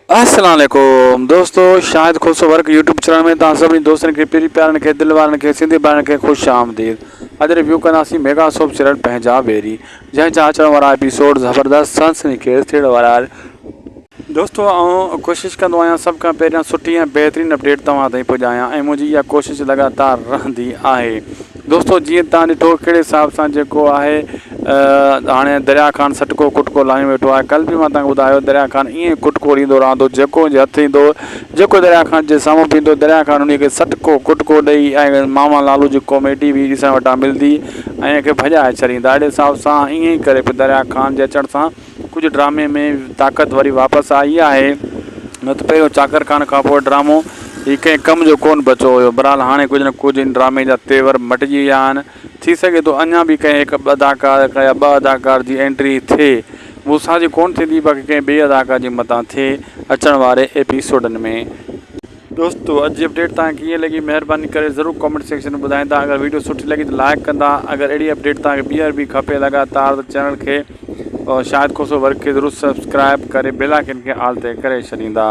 अस्सलाम वालेकुम दोस्तों, शाहिद खुश वर्क यूट्यूब चैनल में तव्हां सभिनी दोस्तनि खे पहिरीं प्यारनि खे दिलि वारनि खे सिंधी भाउरनि खे ख़ुशि आमदीद। अॼु रिव्यू कंदासीं मेगा सोप सीरियल पंहिंजा बेरी, जंहिंजा अचण वारा एपिसोड ज़बरदस्त सनसनीखेज़ थियण वारा आहिनि। दोस्तों आउं कोशिशि कंदो आहियां सभ खां पहिरियां सुठी ऐं बहितरीनु अपडेट तव्हां ताईं पुॼायां ऐं मुंहिंजी इहा कोशिशि लगातार रहंदी आहे। दोस्तों जीअं तव्हां ॾिठो कहिड़े हिसाब सां जेको आहे हाणे दरिया ख़ान सटको कुटको लाहियो वेठो आहे। कल्ह बि मां तव्हांखे ॿुधायो दरिया ख़ान ईअं कुटको ॾींदो रहंदो, जेको जे हथु ईंदो, जेको दरिया ख़ान जे साम्हूं बीहंदो दरिया ख़ान उन खे सटको कुटको ॾेई ऐं मामा लालू जी कॉमेडी बि ॾिसण वटां मिलंदी ऐं हिनखे भॼाए छॾींदा। अहिड़े हिसाब सां ईअं ई करे दरिया ख़ान जे अचण सां कुझु ड्रामे में ताक़त वरी वापसि आई आहे। न त पहिरियों चाकर खान खां पोइ ड्रामो ही कंहिं कम जो कोन बचो हुयो। बहरहाल हाणे कुझु न कुझु इन ड्रामे जा तेवर मटिजी विया आहिनि। थी सघे थो अञा बि कंहिं हिकु अदाकार या ॿ अदाकार जी एंट्री थिए, उहो असांजी कोन थींदी, बाक़ी कंहिं ॿिए अदाकार जे मथां थिए अचण वारे एपिसोडनि में। दोस्तों अॼु जी अपडेट तव्हांखे कीअं लॻी महिरबानी करे ज़रूरु कमेंट सेक्शन में ॿुधाईंदा। अगरि वीडियो सुठी लॻी त लाइक कंदा। अगरि अहिड़ी अपडेट तव्हांखे ॿीहर बि खपे लगातार त चैनल खे शाहिद खुशो वर्क खे ज़रूरु सब्सक्राइब करे बेल आइकन खे ऑल ते करे छॾींदा।